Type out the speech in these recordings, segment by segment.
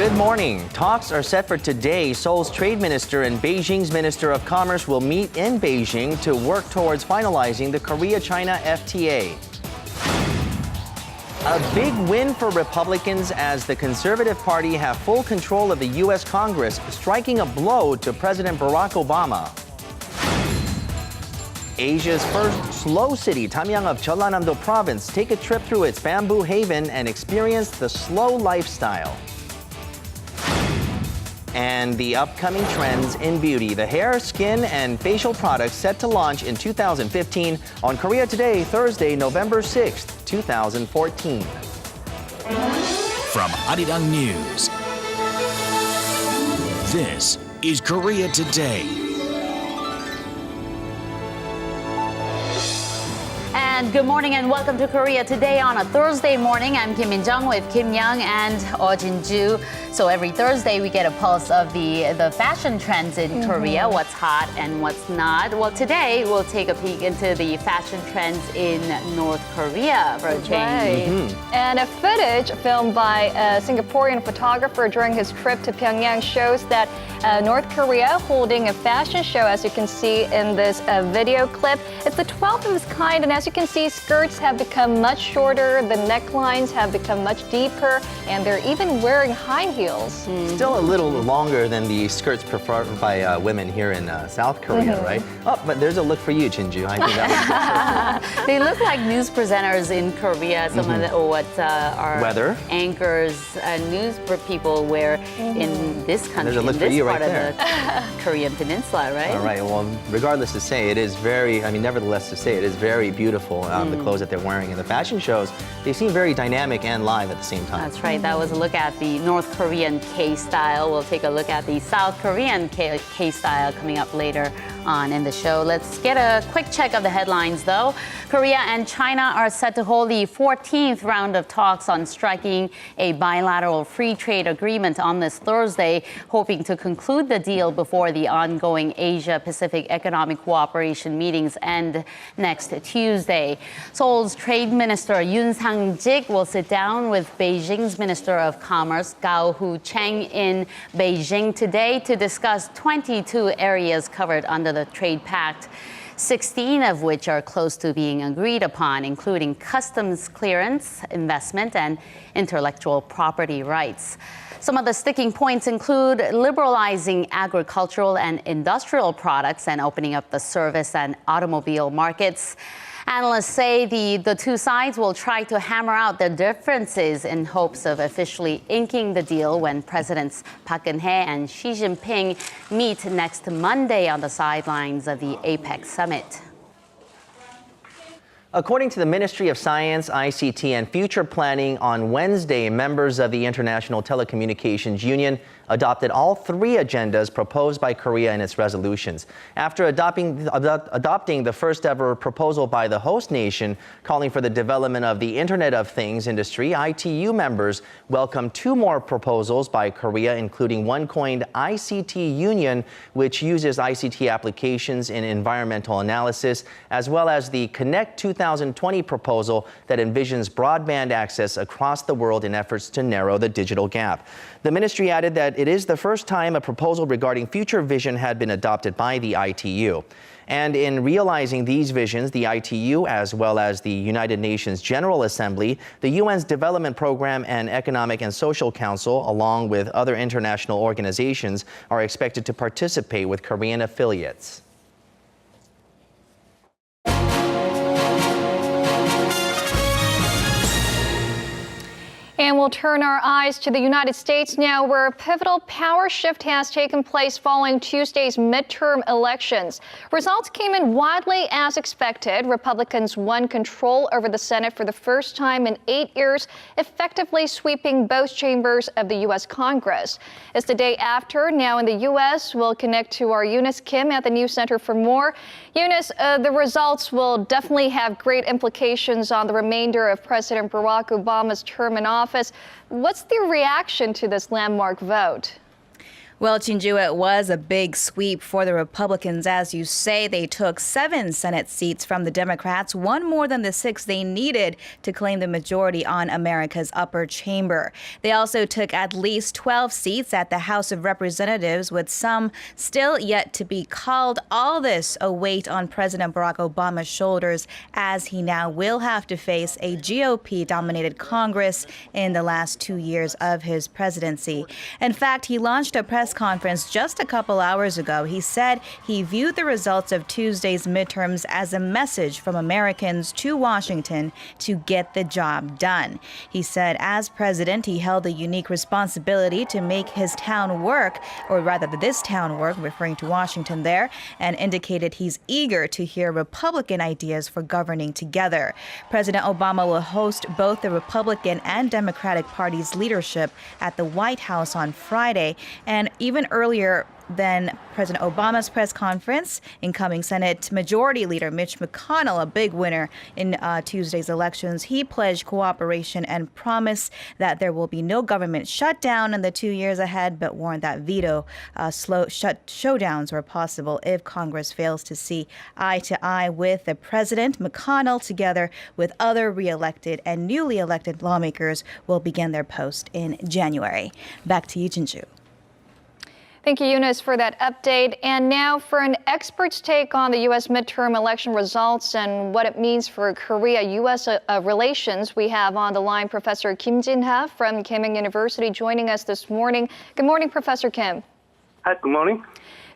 Good morning. Talks are set for today. Seoul's trade minister and Beijing's minister of commerce will meet in Beijing to work towards finalizing the Korea-China FTA. A big win for Republicans as the Conservative Party have full control of the U.S. Congress, striking a blow to President Barack Obama. Asia's first slow city, Keimyung of Jeollanam-do province, take a trip through its bamboo haven and experience the slow lifestyle. And the upcoming trends in beauty, the hair, skin, and facial products set to launch in 2015 on Korea Today, Thursday, November 6th, 2014. From Arirang News, this is Korea Today. And good morning and welcome to Korea Today on a Thursday morning. I'm Kim Min-jung with Kim Young and Jin-ju. So every Thursday we get a pulse of the fashion trends in Korea, what's hot and what's not. Well, today we'll take a peek into the fashion trends in North Korea for a change. And a footage filmed by a Singaporean photographer during his trip to Pyongyang shows that North Korea holding a fashion show, as you can see in this video clip. It's the 12th of its kind, and as you can see, skirts have become much shorter, the necklines have become much deeper, and they're even wearing high heels. Still a little longer than the skirts preferred by women here in South Korea, right? Oh, but there's a look for you, Jin-ju. I think that was They look like news presenters in Korea. Some of our weather anchors and news people wear in this country, There's a look in for this you part right of there. the Korean peninsula, right? All right, well, regardless to say, it is very, nevertheless to say, it is very beautiful, the clothes that they're wearing. And the fashion shows, they seem very dynamic and live at the same time. That's right. That was a look at the North Korean K-style. We'll take a look at the South Korean K-style coming up later on in the show. Let's get a quick check of the headlines, though. Korea and China are set to hold the 14th round of talks on striking a bilateral free trade agreement on this Thursday, hoping to conclude the deal before the ongoing Asia-Pacific Economic Cooperation meetings end next Tuesday. Seoul's Trade Minister Yoon Sang-jik will sit down with Beijing's Minister of Commerce Gao Hu-cheng in Beijing today to discuss 22 areas covered under the trade pact, 16 of which are close to being agreed upon, including customs clearance, investment, and intellectual property rights. Some of the sticking points include liberalizing agricultural and industrial products and opening up the service and automobile markets. Analysts say the two sides will try to hammer out their differences in hopes of officially inking the deal when Presidents Park Geun-hye and Xi Jinping meet next Monday on the sidelines of the APEC summit. According to the Ministry of Science, ICT, and Future Planning, on Wednesday, members of the International Telecommunications Union adopted all three agendas proposed by Korea in its resolutions. After adopting the first ever proposal by the host nation calling for the development of the Internet of Things industry, ITU members welcomed two more proposals by Korea, including one coined ICT Union, which uses ICT applications in environmental analysis, as well as the Connect 2020 proposal that envisions broadband access across the world in efforts to narrow the digital gap. The ministry added that it is the first time a proposal regarding future vision had been adopted by the ITU. And in realizing these visions, the ITU, as well as the United Nations General Assembly, the UN's Development Program and Economic and Social Council, along with other international organizations, are expected to participate with Korean affiliates. And we'll turn our eyes to the United States now, where a pivotal power shift has taken place following Tuesday's midterm elections. Results came in widely as expected. Republicans won control over the Senate for the first time in 8 years, effectively sweeping both chambers of the U.S. Congress. It's the day after. Now in the U.S., we'll connect to our Jin-ha Kim at the News Center for more. Eunice, the results will definitely have great implications on the remainder of President Barack Obama's term in office. What's the reaction to this landmark vote? Well, Jinju, it was a big sweep for the Republicans. As you say, they took 7 Senate seats from the Democrats, one more than the 6 they needed to claim the majority on America's upper chamber. They also took at least 12 seats at the House of Representatives, with some still yet to be called. All this a weight on President Barack Obama's shoulders, as he now will have to face a GOP-dominated Congress in the last 2 years of his presidency. In fact, he launched a press conference just a couple hours ago. He said he viewed the results of Tuesday's midterms as a message from Americans to Washington to get the job done. He said as president, he held a unique responsibility to make his town work, or rather this town work, referring to Washington there, and indicated he's eager to hear Republican ideas for governing together. President Obama will host both the Republican and Democratic Party's leadership at the White House on Friday, and even earlier than President Obama's press conference, incoming Senate Majority Leader Mitch McConnell, a big winner in Tuesday's elections, he pledged cooperation and promised that there will be no government shutdown in the 2 years ahead, but warned that showdowns are possible if Congress fails to see eye to eye with the president. McConnell, together with other re-elected and newly elected lawmakers, will begin their post in January. Back to you, Jinju. Thank you, Eunice, for that update. And now for an expert's take on the U.S. midterm election results and what it means for Korea-U.S. relations, we have on the line Professor Jin-ha Kim from Keimyung University joining us this morning. Good morning, Professor Kim. Hi, good morning.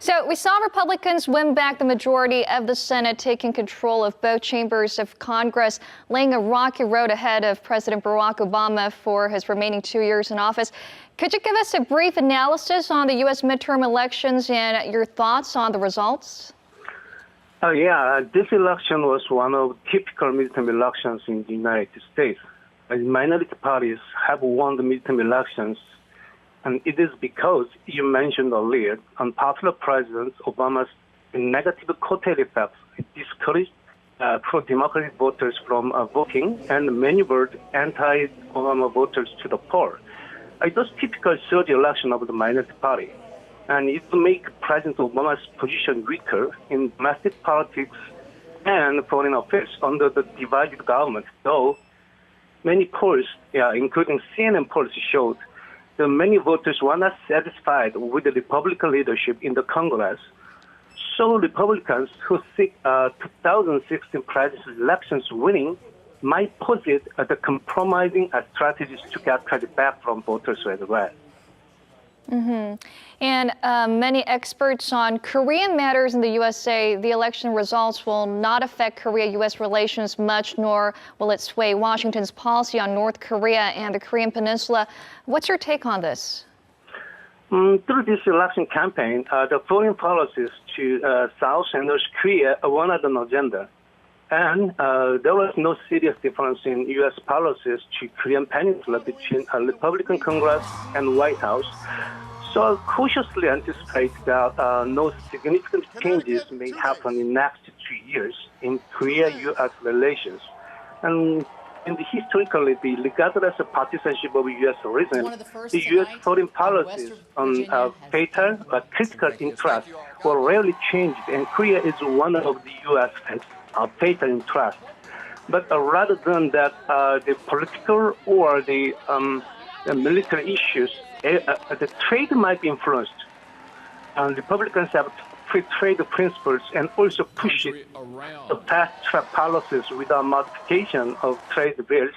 So we saw Republicans win back the majority of the Senate, taking control of both chambers of Congress, laying a rocky road ahead of President Barack Obama for his remaining 2 years in office. Could you give us a brief analysis on the U.S. midterm elections and your thoughts on the results? This election was one of typical midterm elections in the United States. Minority parties have won the midterm elections, and it is because, you mentioned earlier, unpopular President Obama's negative cocktail effects discouraged pro-democratic voters from voting and maneuvered anti-Obama voters to the poll. It was typical third election of the minority party, and it will make President Obama's position weaker in domestic politics and foreign affairs under the divided government, though many polls, including CNN polls, showed that many voters were not satisfied with the Republican leadership in the Congress. So Republicans who seek 2016 presidential elections winning might posit the compromising strategies to get credit back from voters as well. And many experts on Korean matters in the U.S. say the election results will not affect Korea-U.S. relations much, nor will it sway Washington's policy on North Korea and the Korean Peninsula. What's your take on this? Through this election campaign, the foreign policies to South and North Korea were on the agenda. And there was no serious difference in U.S. policies to Korean Peninsula between a Republican Congress and White House. So I cautiously anticipate that no significant changes may happen in the next 2 years in Korea-U.S. relations. And historically, regardless of partisanship of U.S. origin, the U.S. foreign policies on fatal but critical interests were rarely changed, and Korea is one of the U.S. fatal interests. But rather than that, the political or the military issues, the trade might be influenced. And Republicans have free trade principles and also push it to fast-track policies without modification of trade bills.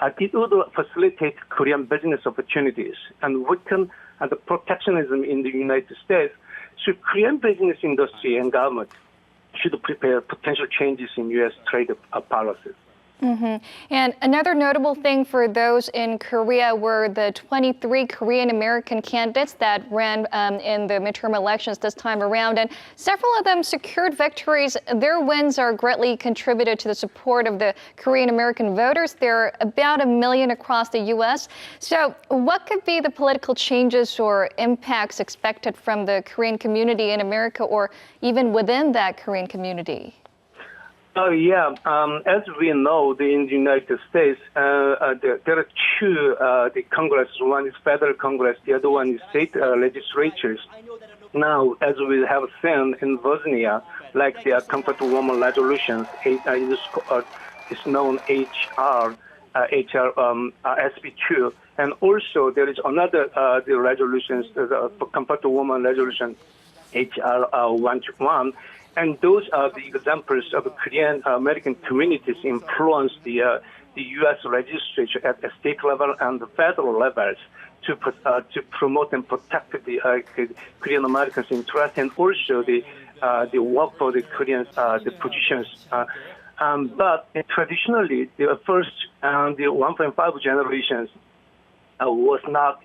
It would facilitate Korean business opportunities and weaken the protectionism in the United States. So Korean business industry and government should prepare potential changes in U.S. trade policies. And another notable thing for those in Korea were the 23 Korean American candidates that ran in the midterm elections this time around, and several of them secured victories. Their wins are greatly contributed to the support of the Korean American voters. There are about 1 million across the U.S. So what could be the political changes or impacts expected from the Korean community in America or even within that Korean community? Oh, yeah. As we know, in the United States, there are two the Congress. One is federal Congress, the other one is state legislatures. Now, as we have seen in Virginia, like the Comfort Woman resolutions, it's known HR SB2, and also there is another the resolutions, the Comfort Woman resolution, HR 121. And those are the examples of Korean American communities influence the U.S. legislature at the state level and the federal levels to promote and protect the Korean Americans' interest, and also the work for the Koreans, the positions. But traditionally, the first the 1.5 generations was not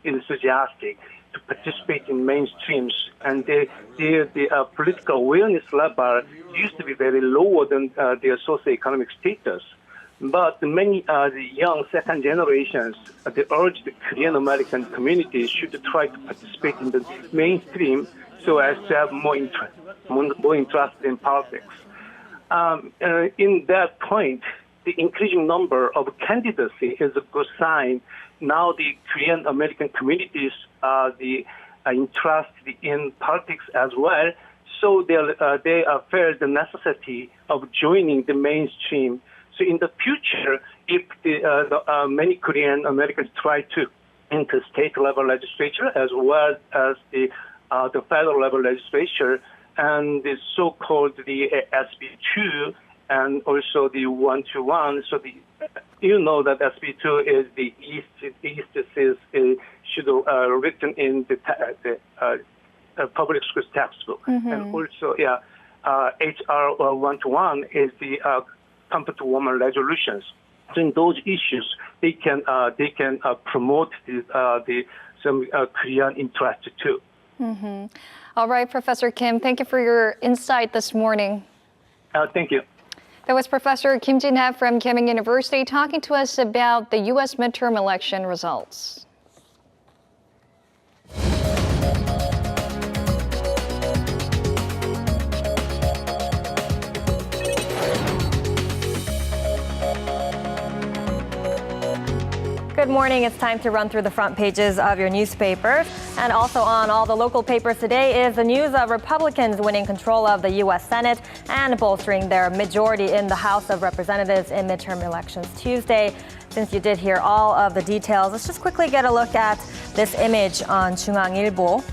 enthusiastic to participate in mainstreams, and the political awareness level used to be very lower than their socioeconomic status. But many the young second generations, they urge the Korean American community should try to participate in the mainstream so as to have more interest in politics. In that point, the increasing number of candidacy is a good sign. Now the Korean American communities the interested in politics as well, so they feel the necessity of joining the mainstream. So in the future, if many Korean Americans try to enter state level legislature as well as the federal level legislature, and the so-called the SB2 and also the 121, so you know that SB2 is the should written in the public school textbook, and also HR 121 is the Comfort Woman resolutions. So in those issues, they can promote some Korean interest too. Mm-hmm. All right, Professor Kim, thank you for your insight this morning. Thank you. That was Professor Kim Jin-ha from Keimyung University talking to us about the U.S. midterm election results. Good morning. It's time to run through the front pages of your newspapers. And also on all the local papers today is the news of Republicans winning control of the U.S. Senate and bolstering their majority in the House of Representatives in midterm elections Tuesday. Since you did hear all of the details, let's just quickly get a look at this image on 중앙일보.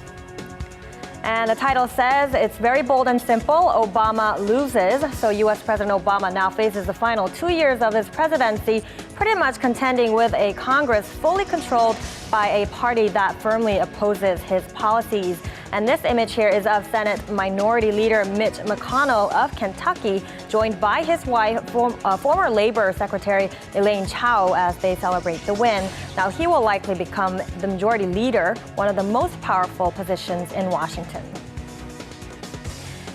And the title says, it's very bold and simple, Obama loses. So U.S. President Obama now faces the final 2 years of his presidency, pretty much contending with a Congress fully controlled by a party that firmly opposes his policies. And this image here is of Senate Minority Leader Mitch McConnell of Kentucky, joined by his wife, former Labor Secretary Elaine Chao, as they celebrate the win. Now, he will likely become the majority leader, one of the most powerful positions in Washington.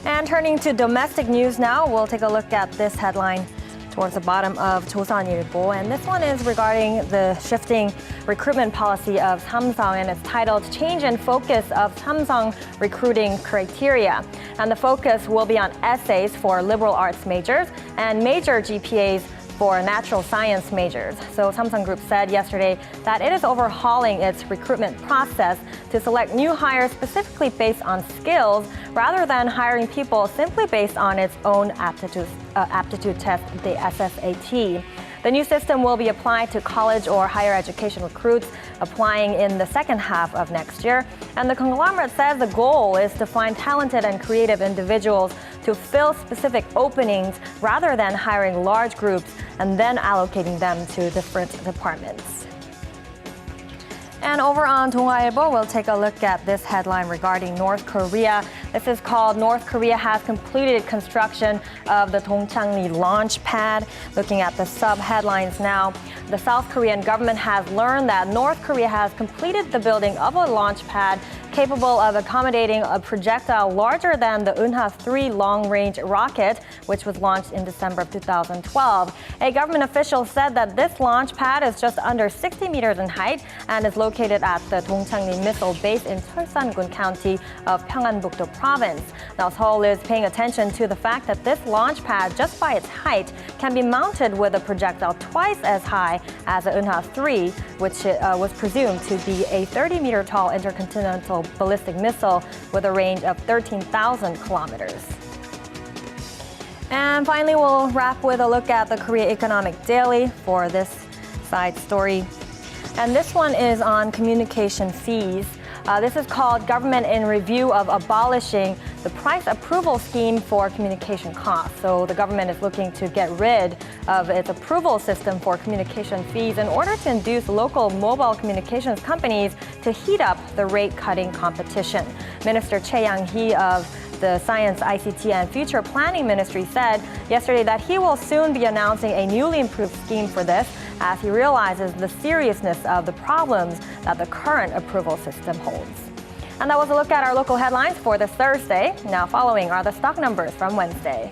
And turning to domestic news now, we'll take a look at this headline towards the bottom of 조선일보, and this one is regarding the shifting recruitment policy of Samsung, and it's titled Change in Focus of Samsung Recruiting Criteria. And the focus will be on essays for liberal arts majors and major GPAs for natural science majors. So Samsung Group said yesterday that it is overhauling its recruitment process to select new hires specifically based on skills rather than hiring people simply based on its own aptitude test, the SSAT. The new system will be applied to college or higher education recruits applying in the second half of next year. And the conglomerate says the goal is to find talented and creative individuals to fill specific openings rather than hiring large groups and then allocating them to different departments. And over on 동아일보, we'll take a look at this headline regarding North Korea. This is called North Korea has completed construction of the Dongchangri launch pad. Looking at the sub-headlines now, the South Korean government has learned that North Korea has completed the building of a launch pad capable of accommodating a projectile larger than the Jin-ha 3 long-range rocket, which was launched in December of 2012. A government official said that this launch pad is just under 60 meters in height and is located at the Dongchangni Missile Base in Cheolsan-gun County of Pyeongan-bukdo Province. Now, Seoul is paying attention to the fact that this launch pad, just by its height, can be mounted with a projectile twice as high as the Jin-ha 3, which was presumed to be a 30-meter tall intercontinental ballistic missile with a range of 13,000 kilometers. And finally, we'll wrap with a look at the Korea Economic Daily for this side story. And this one is on communication fees. This is called Government in Review of Abolishing the Price Approval Scheme for Communication Costs. So the government is looking to get rid of its approval system for communication fees in order to induce local mobile communications companies to heat up the rate-cutting competition. Minister Choi Yang-hee of the Science, ICT, and Future Planning Ministry said yesterday that he will soon be announcing a newly improved scheme for this, as he realizes the seriousness of the problems that the current approval system holds. And that was a look at our local headlines for this Thursday. Now following are the stock numbers from Wednesday.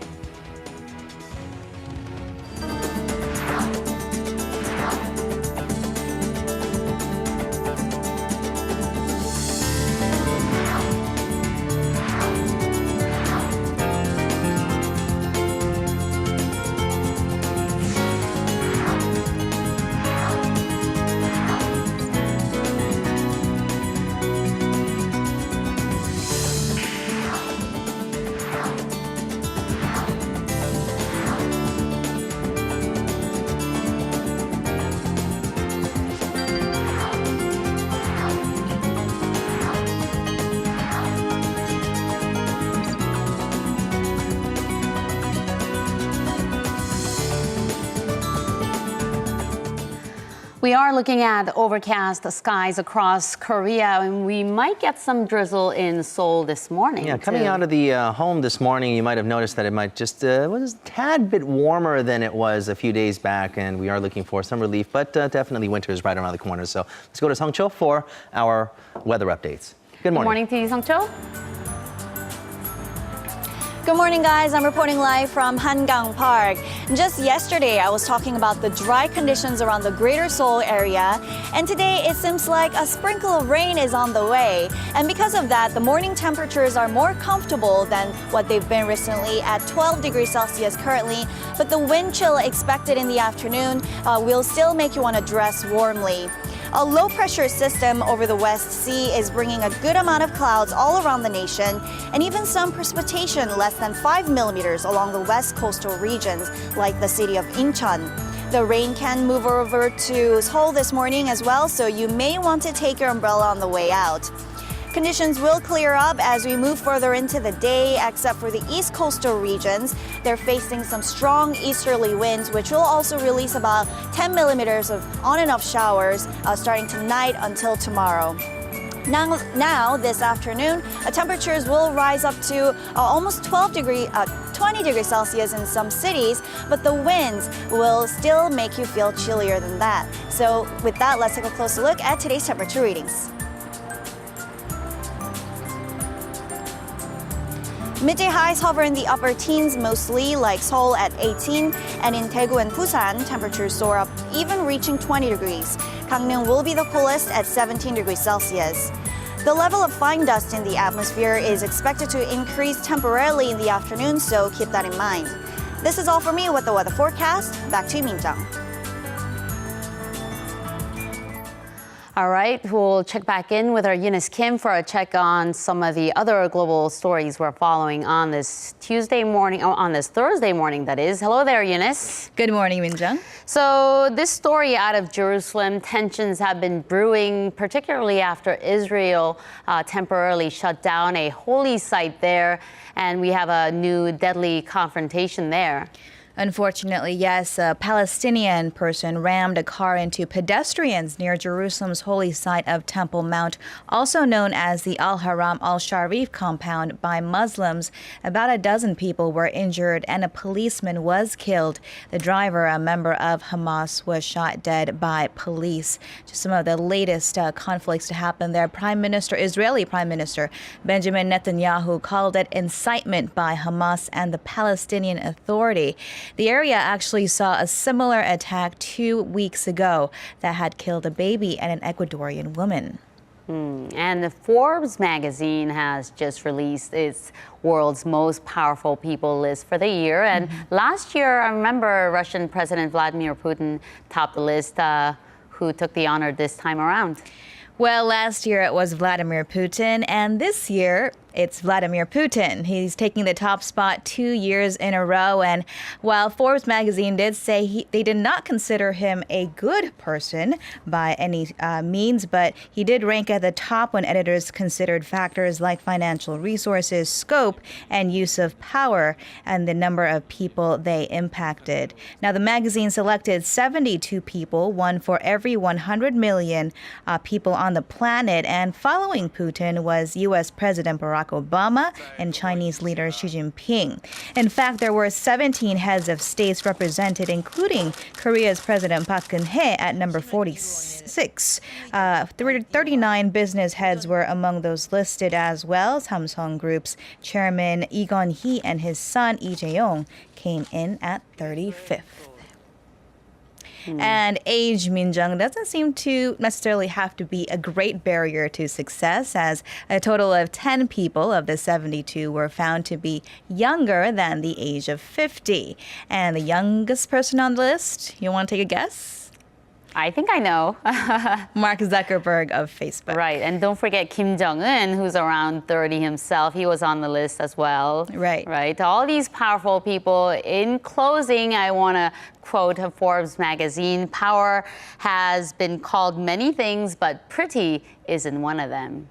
We are looking at overcast skies across Korea, and we might get some drizzle in Seoul this morning. Yeah, coming out of the home this morning, you might have noticed that it might just was a tad bit warmer than it was a few days back, and we are looking for some relief, but definitely winter is right around the corner. So let's go to Sung-cho for our weather updates. Good morning. Good morning to you, Sung-cho. Good morning, guys. I'm reporting live from Hangang Park. Just yesterday, I was talking about the dry conditions around the greater Seoul area, and today it seems like a sprinkle of rain is on the way. And because of that, the morning temperatures are more comfortable than what they've been recently at 12 degrees Celsius currently, but the wind chill expected in the afternoon will still make you want to dress warmly. A low-pressure system over the West Sea is bringing a good amount of clouds all around the nation, and even some precipitation less than 5 millimeters along the west coastal regions, like the city of Incheon. The rain can move over to Seoul this morning as well, so you may want to take your umbrella on the way out. Conditions will clear up as we move further into the day, except for the east coastal regions. They're facing some strong easterly winds, which will also release about 10 millimeters of on and off showers starting tonight until tomorrow. Now, this afternoon, temperatures will rise up to almost 20 degrees Celsius in some cities, but the winds will still make you feel chillier than that. So with that, let's take a closer look at today's temperature readings. Midday highs hover in the upper teens mostly, like Seoul at 18, and in Daegu and Busan, temperatures soar up, even reaching 20 degrees. Gangneung will be the coolest at 17 degrees Celsius. The level of fine dust in the atmosphere is expected to increase temporarily in the afternoon, so keep that in mind. This is all for me with the weather forecast. Back to you, Min-jung. All right, we'll check back in with our Eunice Kim for a check on some of the other global stories we're following on this Thursday morning, that is. Hello there, Eunice. Good morning, Min-jung. So this story out of Jerusalem, tensions have been brewing, particularly after Israel temporarily shut down a holy site there, and we have a new deadly confrontation there. Unfortunately, yes, a Palestinian person rammed a car into pedestrians near Jerusalem's holy site of Temple Mount, also known as the Al-Haram Al-Sharif compound, by Muslims. About a dozen people were injured and a policeman was killed. The driver, a member of Hamas, was shot dead by police. Just some of the latest conflicts to happen there. Israeli Prime Minister Benjamin Netanyahu called it incitement by Hamas and the Palestinian Authority. The area actually saw a similar attack 2 weeks ago that had killed a baby and an Ecuadorian woman. And the Forbes magazine has just released its world's most powerful people list for the year. And last year, I remember Russian President Vladimir Putin topped the list. Who took the honor this time around? Well, last year it was Vladimir Putin, and this year it's Vladimir Putin. He's taking the top spot 2 years in a row. And while Forbes magazine did say they did not consider him a good person by any means, but he did rank at the top when editors considered factors like financial resources, scope, and use of power, and the number of people they impacted. Now, the magazine selected 72 people, one for every 100 million people on the planet. And following Putin was U.S. President Barack Obama and Chinese leader Xi Jinping. In fact, there were 17 heads of states represented, including Korea's President Park Geun-hye at number 46. 39 business heads were among those listed as well. Samsung Group's chairman Lee Gun-hee and his son Lee Jae-yong came in at 35th. And age, Min-jung, doesn't seem to necessarily have to be a great barrier to success, as a total of 10 people of the 72 were found to be younger than the age of 50. And the youngest person on the list, you want to take a guess? I think I know. Mark Zuckerberg of Facebook. Right, and don't forget Kim Jong-un, who's around 30 himself. He was on the list as well. Right. Right, all these powerful people. In closing, I want to quote Forbes magazine, power has been called many things, but pretty isn't one of them.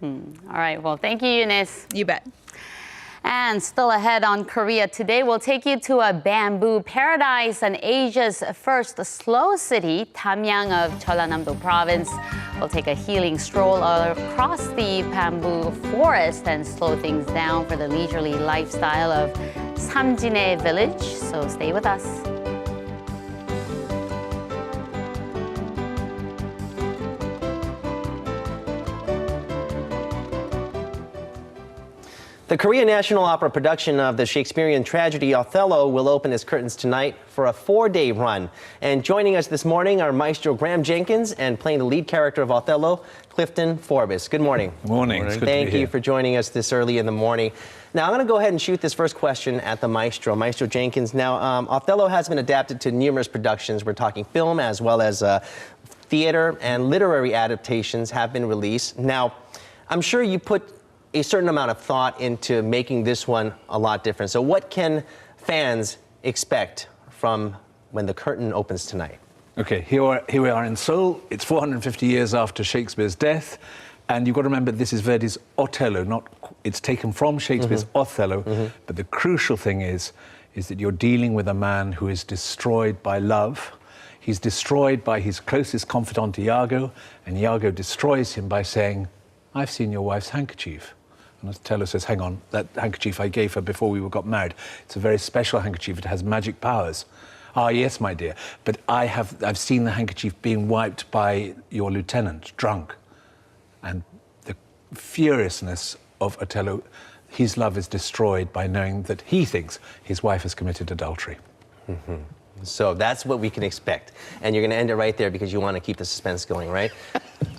All right, well, thank you, Eunice. You bet. And still ahead on Korea today, we'll take you to a bamboo paradise and Asia's first slow city, Keimyung of Jeollanam-do province. We'll take a healing stroll across the bamboo forest and slow things down for the leisurely lifestyle of Samjine village. So stay with us. The Korean National Opera production of the Shakespearean tragedy Othello will open its curtains tonight for a 4-day run. And joining us this morning are Maestro Graeme Jenkins and playing the lead character of Othello, Clifton Forbis. Good morning. Good morning. It's good Thank to be you here. for joining us this early in the morning. Now, I'm going to go ahead and shoot this first question at the Maestro Jenkins. Now, Othello has been adapted to numerous productions. We're talking film as well as theater and literary adaptations have been released. Now, I'm sure you put a certain amount of thought into making this one a lot different. So what can fans expect from when the curtain opens tonight? Okay, here we are in Seoul. It's 450 years after Shakespeare's death. And you've got to remember, this is Verdi's Othello, it's taken from Shakespeare's Othello. But the crucial thing is that you're dealing with a man who is destroyed by love. He's destroyed by his closest confidant, Iago, and Iago destroys him by saying, "I've seen your wife's handkerchief." And Othello says, "Hang on, that handkerchief I gave her before we got married. It's a very special handkerchief. It has magic powers." "Ah, yes, my dear, but I've seen the handkerchief being wiped by your lieutenant, drunk." And the furiousness of Othello, his love is destroyed by knowing that he thinks his wife has committed adultery. So that's what we can expect. And you're going to end it right there because you want to keep the suspense going, right?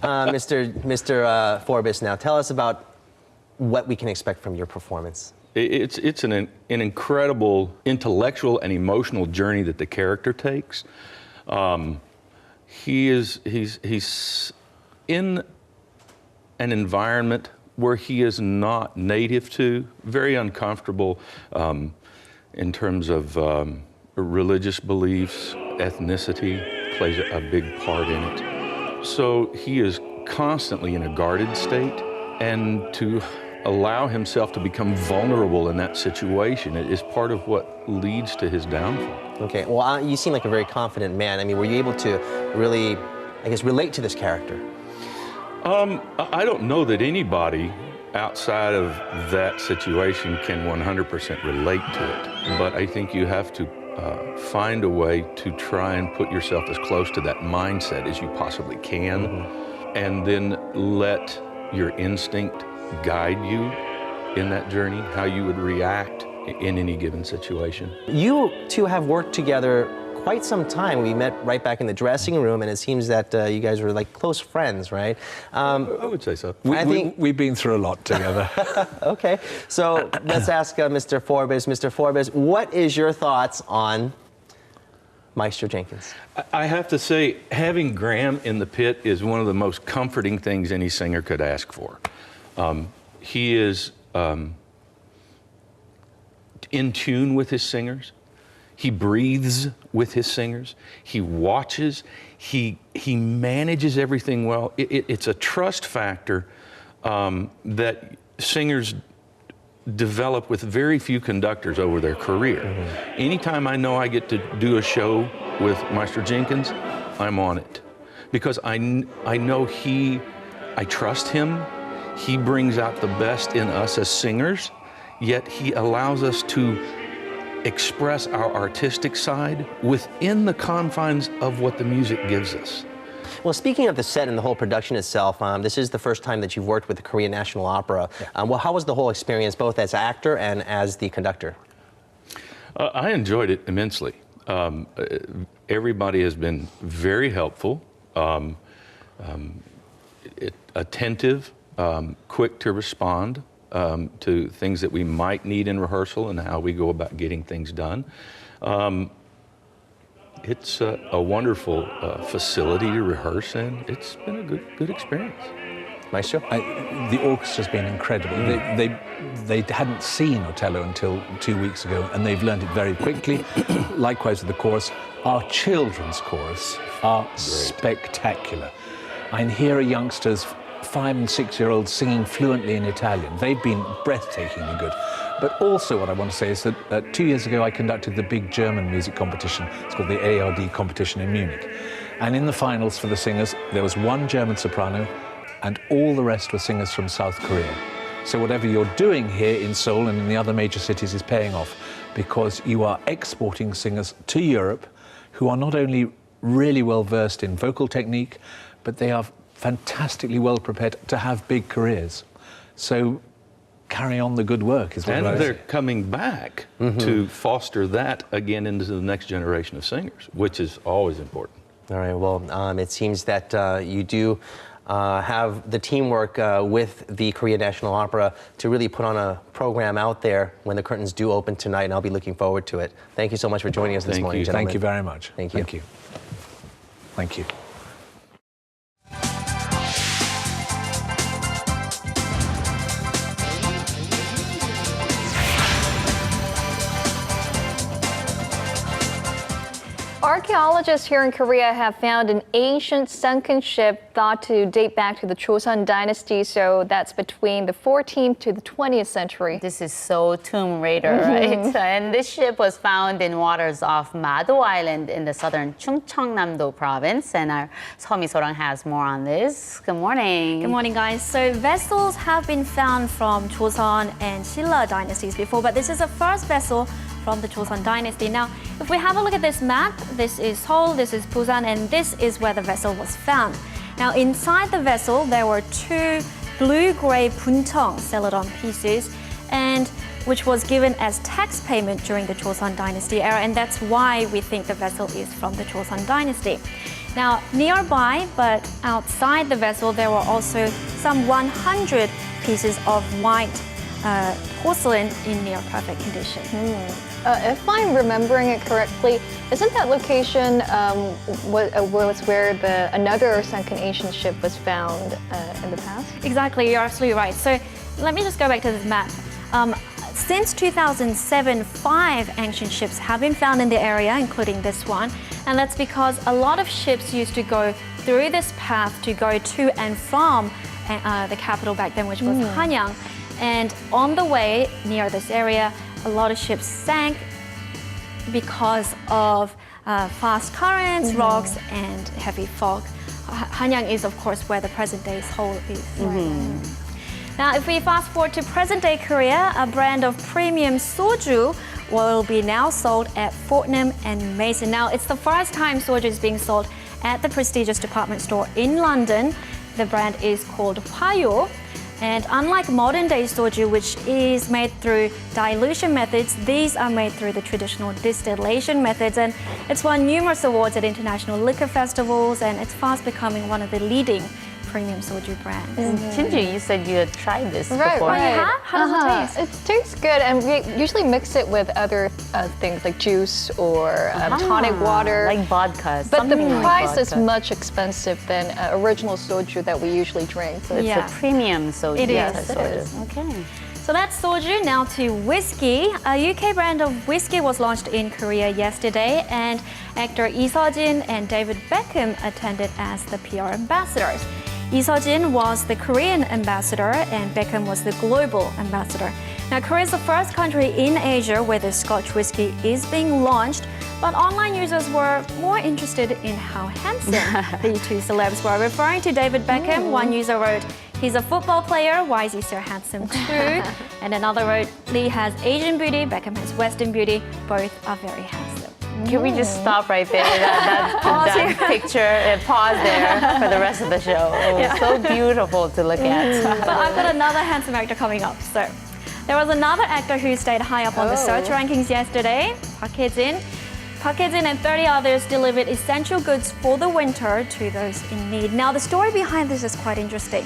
Mr. Forbis, now tell us about what we can expect from your performance. It's an incredible intellectual and emotional journey that the character takes. He's in an environment where he is not native to, very uncomfortable in terms of religious beliefs, ethnicity plays a big part in it. So he is constantly in a guarded state, and to allow himself to become vulnerable in that situation. It is part of what leads to his downfall. Okay, well, you seem like a very confident man. I mean, were you able to really, I guess, relate to this character? I don't know that anybody outside of that situation can 100% relate to it, but I think you have to find a way to try and put yourself as close to that mindset as you possibly can, and then let your instinct guide you in that journey, how you would react in any given situation. You two have worked together quite some time. We met right back in the dressing room, and it seems that you guys were like close friends, right? I would say so. We've been through a lot together. Okay, so let's ask Mr. Forbis. Mr. Forbis, what is your thoughts on Maestro Jenkins? I have to say, having Graeme in the pit is one of the most comforting things any singer could ask for. He is in tune with his singers. He breathes with his singers. He watches. He manages everything well. It's a trust factor that singers develop with very few conductors over their career. Anytime I know I get to do a show with Maestro Jenkins, I'm on it. Because I know I trust him. He brings out the best in us as singers, yet he allows us to express our artistic side within the confines of what the music gives us. Well, speaking of the set and the whole production itself, this is the first time that you've worked with the Korean National Opera. Well, how was the whole experience, both as actor and as the conductor? I enjoyed it immensely. Everybody has been very helpful, attentive, quick to respond to things that we might need in rehearsal and how we go about getting things done. It's a wonderful facility to rehearse in. It's been a good experience. Maestro? The orchestra's been incredible. They hadn't seen Othello until 2 weeks ago, and they've learned it very quickly. Likewise with the chorus. Our children's chorus are spectacular. I hear youngsters, 5- and 6-year-olds, singing fluently in Italian. They've been breathtakingly good. But also what I want to say is that 2 years ago I conducted the big German music competition. It's called the ARD competition in Munich. And in the finals for the singers, there was one German soprano, and all the rest were singers from South Korea. So whatever you're doing here in Seoul and in the other major cities is paying off, because you are exporting singers to Europe who are not only really well versed in vocal technique, but they are fantastically well prepared to have big careers. So carry on the good work is what and I they're say. coming back to foster that again into the next generation of singers, which is always important. All right, well, it seems that you do have the teamwork with the Korean National Opera to really put on a program out there when the curtains do open tonight, and I'll be looking forward to it. Thank you so much for joining us this morning, gentlemen. Thank you very much. Thank you. Thank you. Thank you. Archaeologists here in Korea have found an ancient sunken ship thought to date back to the Joseon dynasty, so that's between the 14th to the 20th century. This is so Tomb Raider, right? And this ship was found in waters off Mado Island in the southern Chungcheongnam-do province. And our Seomi Sorang has more on this. Good morning. Good morning, guys. So vessels have been found from Joseon and Silla dynasties before, but this is the first vessel from the Joseon dynasty. Now, if we have a look at this map, this is Seoul, this is Busan, and this is where the vessel was found. Now, inside the vessel, there were 2 blue-gray buncheong celadon pieces, and which was given as tax payment during the Joseon dynasty era, and that's why we think the vessel is from the Joseon dynasty. Now, nearby, but outside the vessel, there were also some 100 pieces of white porcelain in near perfect condition. If I'm remembering it correctly, isn't that location was where another sunken ancient ship was found in the past? Exactly, you're absolutely right. So let me just go back to this map. Since 2007, 5 ancient ships have been found in the area, including this one. And that's because a lot of ships used to go through this path to go to and from the capital back then, which was Hanyang. And on the way near this area, a lot of ships sank because of fast currents, rocks, and heavy fog. Hanyang is, of course, where the present-day Seoul is. Now, if we fast forward to present-day Korea, a brand of premium soju will be now sold at Fortnum and Mason. Now, it's the first time soju is being sold at the prestigious department store in London. The brand is called Hwayo. And unlike modern-day soju, which is made through dilution methods, these are made through the traditional distillation methods. And it's won numerous awards at international liquor festivals, and it's fast becoming one of the leading premium soju brands. Jinju, you said you had tried this Right, before. right. Yeah? How does it taste? It tastes good, and we usually mix it with other things like juice or tonic water. Like vodka. But the something like price is vodka. much expensive than original soju that we usually drink. So it's Yeah. a premium soju. It is. Yes, It soju. is. Okay. So that's soju. Now to whiskey. A UK brand of whiskey was launched in Korea yesterday, and actor Lee Seo-jin and David Beckham attended as the PR ambassadors. Lee Seo-jin was the Korean ambassador and Beckham was the global ambassador. Now, Korea is the first country in Asia where the Scotch whiskey is being launched, but online users were more interested in how handsome the two celebs were. Referring to David Beckham, one user wrote, "He's a football player, why is he so handsome too?" And another wrote, "Lee has Asian beauty, Beckham has Western beauty, both are very handsome." Can we just stop right there? That picture, pause there for the rest of the show. It was so beautiful to look at. But I've got another handsome actor coming up. So there was another actor who stayed high up on the search rankings yesterday, Park Hae-jin. Park Hae-jin and 30 others delivered essential goods for the winter to those in need. Now, the story behind this is quite interesting.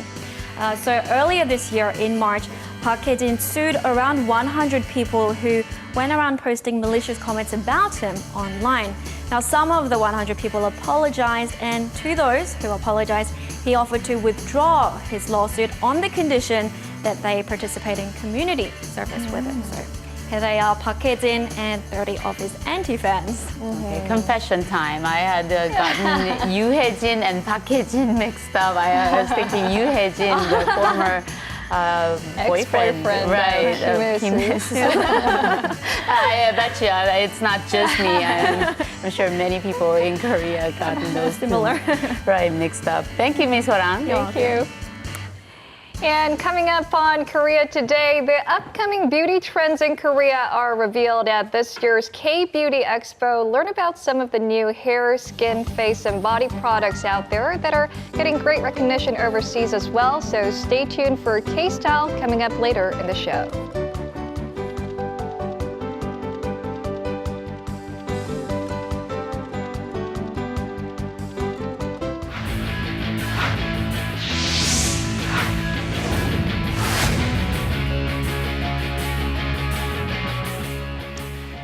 So earlier this year, in March, Park Hae-jin sued around 100 people who went around posting malicious comments about him online. Now, some of the 100 people apologized, and to those who apologized, he offered to withdraw his lawsuit on the condition that they participate in community service with him. So here they are, Park Hae-jin and 30 of his anti-fans. Okay, confession time. I had gotten Yoo Hae-jin and Park Hae-jin mixed up. I was thinking Yoo Hae-jin, the former boyfriend, right? Kim I bet you it's not just me. I'm sure many people in Korea gotten those Similar. right mixed up. Thank you, Ms. Hwarang. Thank you. And coming up on Korea Today, the upcoming beauty trends in Korea are revealed at this year's K-Beauty Expo. Learn about some of the new hair, skin, face, and body products out there that are getting great recognition overseas as well. So stay tuned for K-Style coming up later in the show.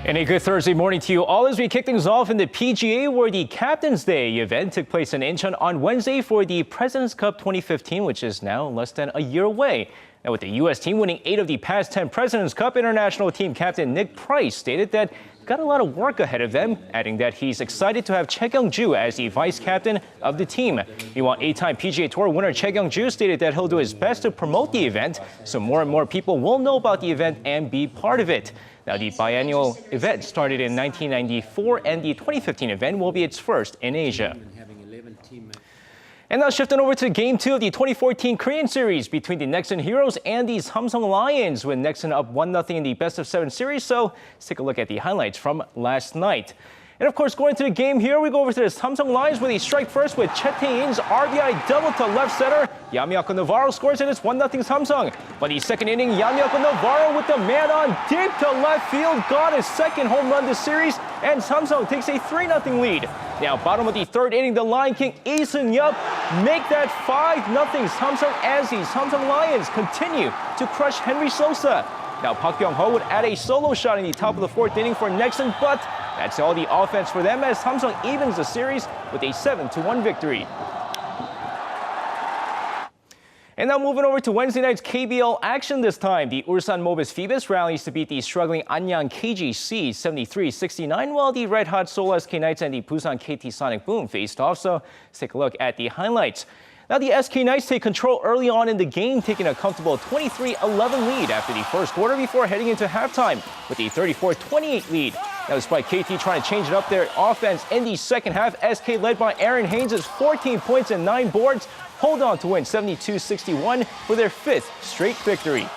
And a good Thursday morning to you all as we kick things off in the PGA, where the Captain's Day event took place in Incheon on Wednesday for the President's Cup 2015, which is now less than a year away. Now, with the U.S. team winning 8 of the past 10 President's Cup, international team captain Nick Price stated that got a lot of work ahead of them, adding that he's excited to have Chae Kyung-ju as the vice captain of the team. Meanwhile, 8-time PGA Tour winner Chae Kyung-ju stated that he'll do his best to promote the event so more and more people will know about the event and be part of it. Now, the biennial event started in 1994, and the 2015 event will be its first in Asia. And now shifting over to Game 2 of the 2014 Korean Series between the Nexon Heroes and the Samsung Lions, with Nexon up 1-0 in the best-of-7 series. So let's take a look at the highlights from last night. And of course, going to the game here, we go over to the Samsung Lions with a strike first with Chae Tae-in's RBI double to left center. Yamiako Navarro scores and it's 1-0 Samsung. But the second inning, Yamiako Navarro with the man on deep to left field got his second home run this series, and Samsung takes a 3-0 lead. Now, bottom of the third inning, the Lion King Lee Seung-yup make that 5-0 Samsung as the Samsung Lions continue to crush Henry Sosa. Now, Park Byung-ho would add a solo shot in the top of the fourth inning for Nexon, but that's all the offense for them as Samsung evens the series with a 7-1 victory. And now moving over to Wednesday night's KBL action this time. The Ulsan Mobis Phoebus rallies to beat the struggling Anyang KGC 73-69, while the Red Hot Seoul SK Knights and the Busan KT Sonic Boom faced off. So let's take a look at the highlights. Now the SK Knights take control early on in the game, taking a comfortable 23-11 lead after the first quarter before heading into halftime with a 34-28 lead. Now despite KT trying to change it up their offense in the second half, SK led by Aaron Haynes' 14 points and 9 boards hold on to win 72-61 for their 5th straight victory.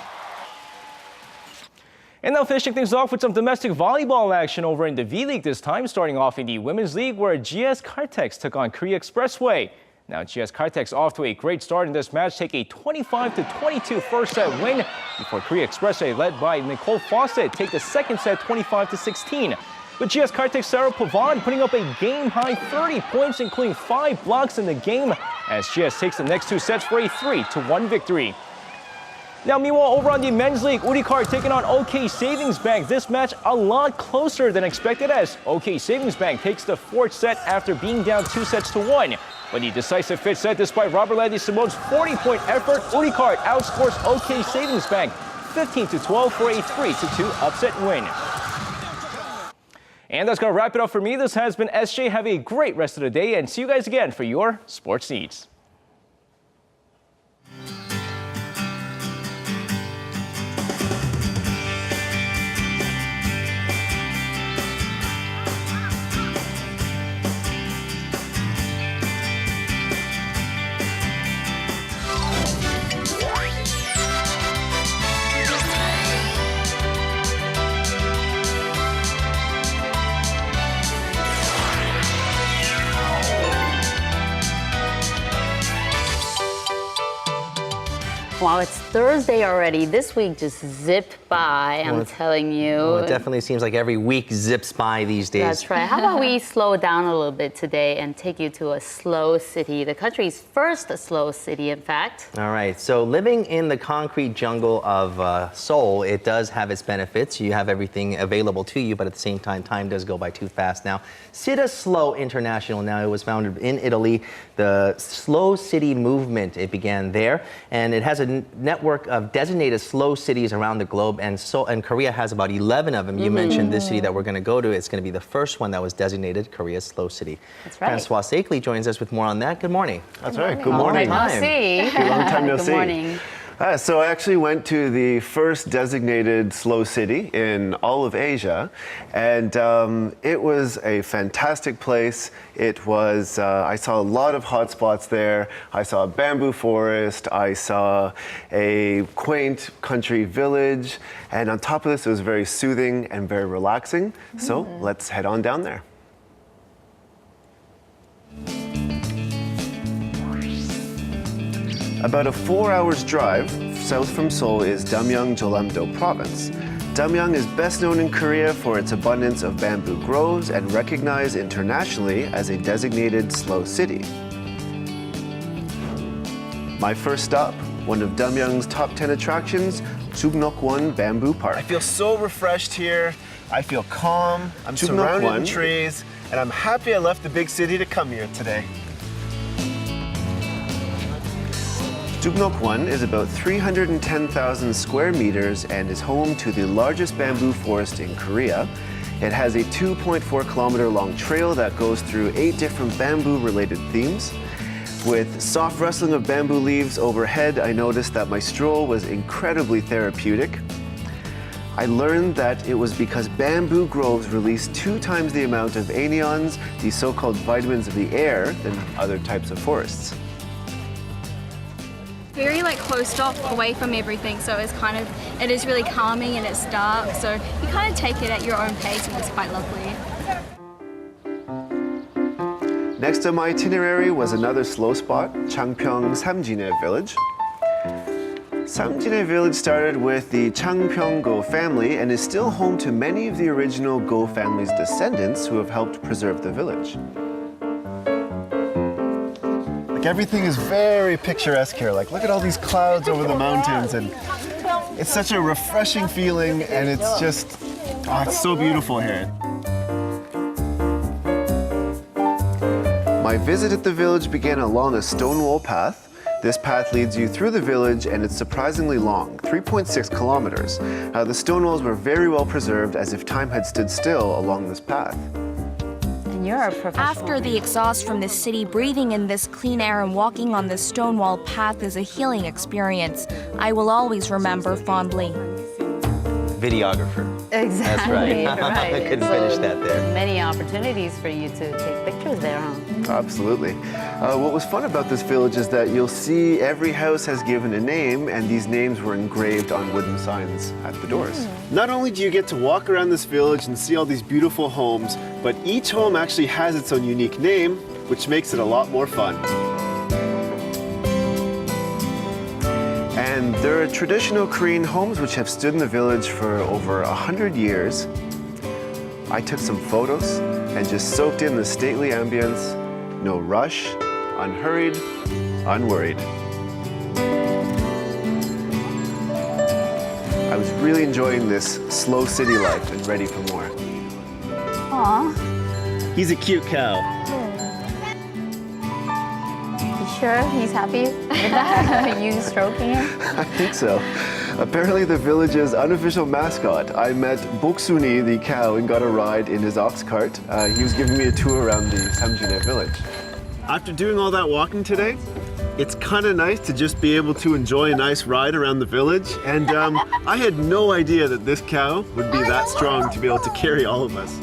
And now finishing things off with some domestic volleyball action over in the V-League this time, starting off in the Women's League where GS Kartex took on Korea Expressway. Now GS Kartex off to a great start in this match, take a 25-22 first set win before Korea Expressway led by Nicole Fawcett take the second set 25-16. With GS Kartex Sarah Pavan putting up a game-high 30 points, including 5 blocks in the game, as GS takes the next 2 sets for a 3-1 victory. Now, meanwhile, over on the Men's League, Urikar taking on OK Savings Bank. This match a lot closer than expected as OK Savings Bank takes the 4th set after being down 2-1. But the decisive 5th set, despite Robert Landy Simone's 40-point effort, Urikar outscores OK Savings Bank 15-12 for a 3-2 upset win. And that's going to wrap it up for me. This has been SJ. Have a great rest of the day and see you guys again for your sports needs. Wow, it's Thursday already. This week just zipped by, I'm telling you. Well, it definitely seems like every week zips by these days. That's right. How about we slow down a little bit today and take you to a slow city, the country's first slow city, in fact. All right, so living in the concrete jungle of Seoul, it does have its benefits. You have everything available to you, but at the same time does go by too fast now. Cita Slow International, now it was founded in Italy. The Slow City movement, it began there, and it has a network of designated slow cities around the globe, and Korea has about 11 of them. You mentioned this city that we're going to go to. It's going to be the first one that was designated Korea's Slow City. That's right. Francois Sakeley joins us with more on that. Good morning. That's right. Good morning. Long time no see. Long time no Good see. morning. So I actually went to the first designated slow city in all of Asia, and it was a fantastic place. It was, I saw a lot of hot spots there. I saw a bamboo forest, I saw a quaint country village, and on top of this, it was very soothing and very relaxing. So let's head on down there. About a 4 hours drive south from Seoul is Damyang Jeollamdo Province. Damyang is best known in Korea for its abundance of bamboo groves and recognized internationally as a designated slow city. My first stop, one of Damyang's top 10 attractions, Jugnok-won Bamboo Park. I feel so refreshed here. I feel calm. I'm surrounded in trees, and I'm happy I left the big city to come here today. Jugnok-won is about 310,000 square meters and is home to the largest bamboo forest in Korea. It has a 2.4 kilometer long trail that goes through 8 different bamboo-related themes. With soft rustling of bamboo leaves overhead, I noticed that my stroll was incredibly therapeutic. I learned that it was because bamboo groves release 2 times the amount of anions, the so-called vitamins of the air, than other types of forests. Very closed off, away from everything, so it is really calming and it's dark, so you kind of take it at your own pace and it's quite lovely. Next on my itinerary was another slow spot, Changpyeong Samjine Village. Samjine Village started with the Changpyeong Go family and is still home to many of the original Go family's descendants who have helped preserve the village. Everything is very picturesque here. Look at all these clouds over the mountains, and it's such a refreshing feeling, and it's just, it's so beautiful here. My visit at the village began along a stone wall path. This path leads you through the village, and it's surprisingly long, 3.6 kilometers. The stone walls were very well preserved, as if time had stood still along this path. And you're a professional. After the exhaust from the city, breathing in this clean air and walking on the Stonewall path is a healing experience I will always remember fondly. Videographer. Exactly. That's right. Right. I couldn't finish that there. Many opportunities for you to take pictures there, huh? Absolutely. What was fun about this village is that you'll see every house has given a name, and these names were engraved on wooden signs at the doors. Not only do you get to walk around this village and see all these beautiful homes, but each home actually has its own unique name, which makes it a lot more fun. And there are traditional Korean homes which have stood in the village for over 100 years. I took some photos and just soaked in the stately ambience. No rush, unhurried, unworried. I was really enjoying this slow city life and ready for more. Aw. He's a cute cow. You sure he's happy with that? You stroking him? I think so. Apparently the village's unofficial mascot. I met Boksuni, the cow, and got a ride in his ox cart. He was giving me a tour around the Samjine village. After doing all that walking today, it's kind of nice to just be able to enjoy a nice ride around the village. And I had no idea that this cow would be that strong to be able to carry all of us.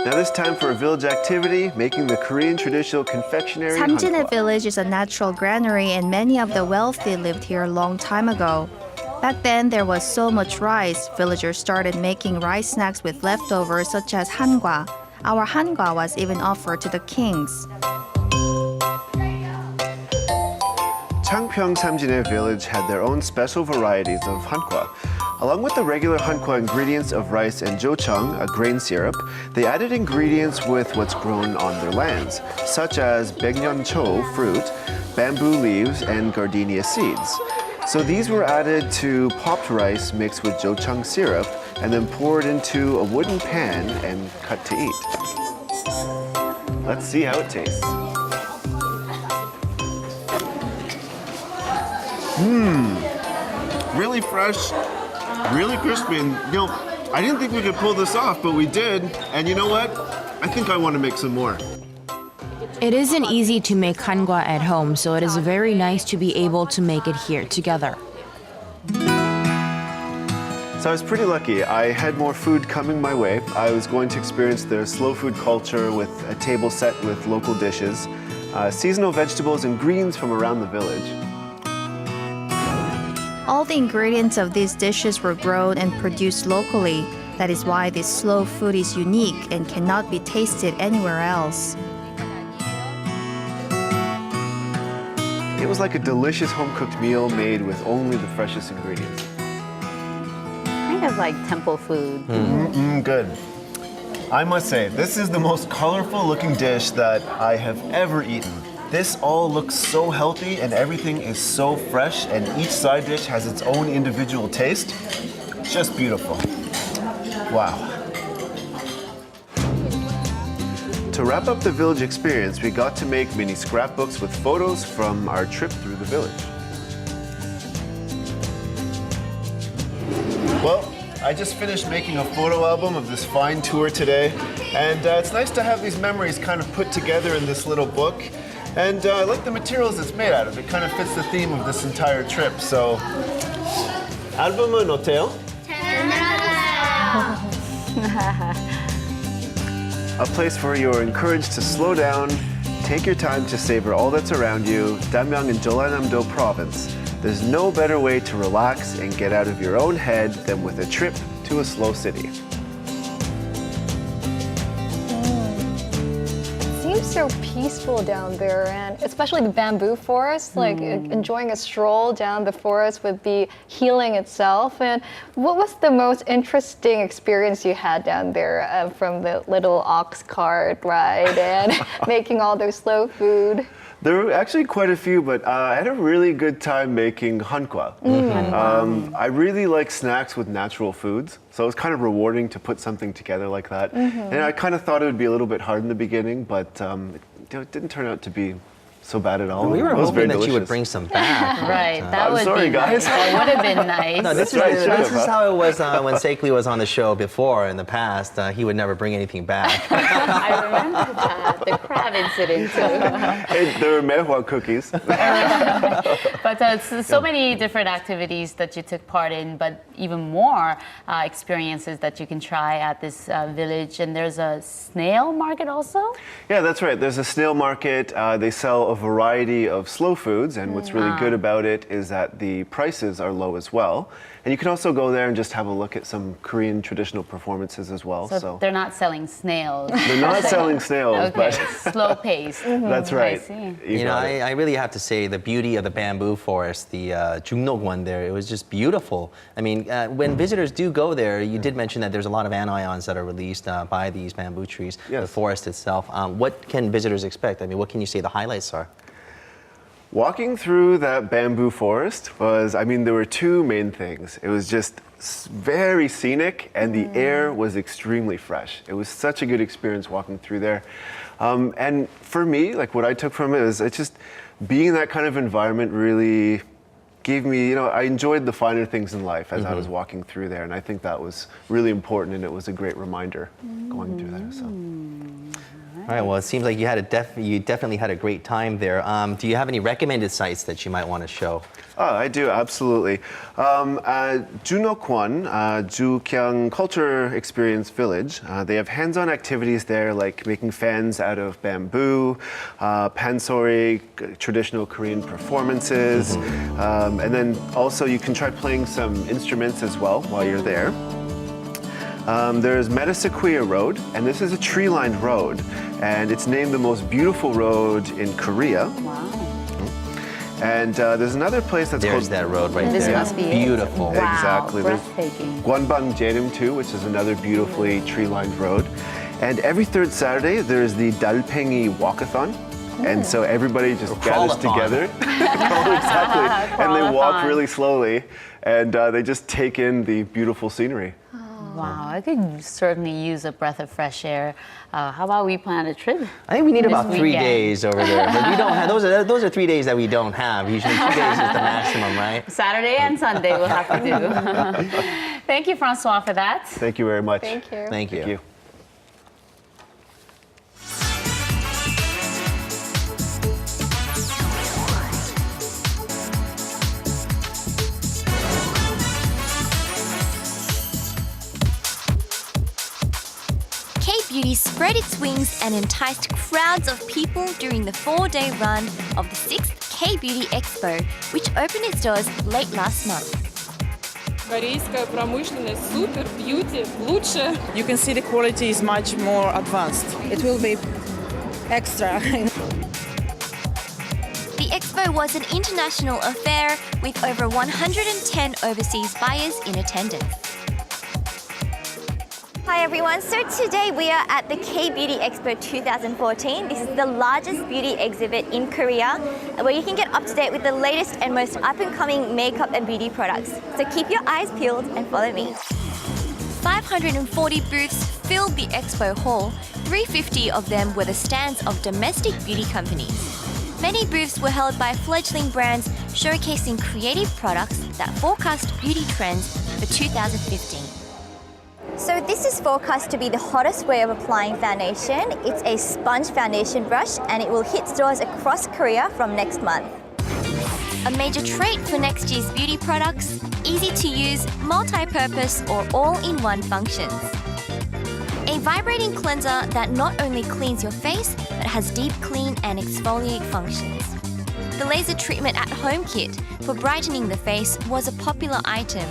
Now this time for a village activity, making the Korean traditional confectionery Samjine village is a natural granary and many of the wealthy lived here a long time ago. Back then there was so much rice, villagers started making rice snacks with leftovers such as hangwa. Our hangwa was even offered to the kings. Changpyeong Samjine village had their own special varieties of hankwa. Along with the regular hankwa ingredients of rice and jochang, a grain syrup, they added ingredients with what's grown on their lands, such as baeknyeoncho fruit, bamboo leaves, and gardenia seeds. So these were added to popped rice mixed with jochang syrup and then poured into a wooden pan and cut to eat. Let's see how it tastes. Really fresh, really crispy, and I didn't think we could pull this off, but we did. And you know what? I think I want to make some more. It isn't easy to make hangwa at home, so it is very nice to be able to make it here together. So I was pretty lucky. I had more food coming my way. I was going to experience their slow food culture with a table set with local dishes, seasonal vegetables and greens from around the village. All the ingredients of these dishes were grown and produced locally. That is why this slow food is unique and cannot be tasted anywhere else. It was like a delicious home-cooked meal made with only the freshest ingredients. Kind of like temple food. Good. I must say, this is the most colorful looking dish that I have ever eaten. This all looks so healthy and everything is so fresh, and each side dish has its own individual taste. Just beautiful. Wow. To wrap up the village experience, we got to make mini scrapbooks with photos from our trip through the village. Well, I just finished making a photo album of this fine tour today, and it's nice to have these memories kind of put together in this little book. And I like the materials it's made out of. It kind of fits the theme of this entire trip. So, 앨범은 어때요? A place where you're encouraged to slow down, take your time to savor all that's around you. Damyang in Jeollanam-do province. There's no better way to relax and get out of your own head than with a trip to a slow city. Seems so peaceful down there, and especially the bamboo forest, like enjoying a stroll down the forest would be healing itself. And what was the most interesting experience you had down there from the little ox cart ride and making all those slow food? There were actually quite a few, but I had a really good time making hankwa. I really like snacks with natural foods, so it was kind of rewarding to put something together like that. And I kind of thought it would be a little bit hard in the beginning, but it didn't turn out to be so bad at all. We were It was hoping very that you would delicious. bring some back. Right, that I'm would sorry, be guys. nice. That would have been nice. No, this is how it was when Sekli was on the show before in the past. He would never bring anything back. I remember that, the crab incident too. Hey, there were mehua cookies. But so many different activities that you took part in, but even more experiences that you can try at this village. And there's a snail market also? Yeah, that's right. There's a snail market. They sell a variety of slow foods, and what's really good about it is that the prices are low as well. And you can also go there and just have a look at some Korean traditional performances as well. So they're not selling snails. They're not selling snails, okay, but slow paced. that's right. I see. You know, I really have to say the beauty of the bamboo forest, the Jungnok one there, it was just beautiful. I mean, when visitors do go there, you did mention that there's a lot of anions that are released by these bamboo trees, the forest itself. What can visitors expect? I mean, what can you say the highlights are? Walking through that bamboo forest was, I mean, there were two main things. It was just very scenic, and the air was extremely fresh. It was such a good experience walking through there. And for me, like what I took from it is it's just being in that kind of environment really gave me, you know, I enjoyed the finer things in life as I was walking through there, and I think that was really important, and it was a great reminder going through there. So. All right, well, it seems like you definitely had a great time there. Do you have any recommended sites that you might want to show? Oh, I do, absolutely. Junokwan, Jukyang Culture Experience Village, they have hands-on activities there like making fans out of bamboo, pansori, traditional Korean performances, and then also you can try playing some instruments as well while you're there. There's Metasequoia Road, and this is a tree-lined road, and it's named the most beautiful road in Korea. Wow. And there's another place that's called... There's that road right This there. must be beautiful. Wow, Exactly. breathtaking. Gwanbang Jerim too, which is another beautifully tree-lined road. And every third Saturday, there's the Dalpengi Walkathon. And so everybody just gathers together. Exactly. And they walk really slowly, and they just take in the beautiful scenery. Wow, I could certainly use a breath of fresh air. How about we plan a trip? I think we need this about 3 weekend? days over there. But we don't have those are 3 days that we don't have. Usually 2 days is the maximum, right? Saturday and Sunday we'll have to do. Thank you, Francois, for that. Thank you very much. Thank you. Thank you. Thank you. K-beauty spread its wings and enticed crowds of people during the 4-day run of the 6th K-beauty Expo, which opened its doors late last month. Корейская промышленность супер, beauty, лучше. You can see the quality is much more advanced. It will be extra. The expo was an international affair with over 110 overseas buyers in attendance. Hi everyone, so today we are at the K-Beauty Expo 2014. This is the largest beauty exhibit in Korea where you can get up to date with the latest and most up-and-coming makeup and beauty products. So keep your eyes peeled and follow me. 540 booths filled the expo hall. 350 of them were the stands of domestic beauty companies. Many booths were held by fledgling brands showcasing creative products that forecast beauty trends for 2015. So this is forecast to be the hottest way of applying foundation. It's a sponge foundation brush and it will hit stores across Korea from next month. A major trait for next year's beauty products: easy to use, multi-purpose or all-in-one functions. A vibrating cleanser that not only cleans your face but has deep clean and exfoliate functions. The laser treatment at home kit for brightening the face was a popular item,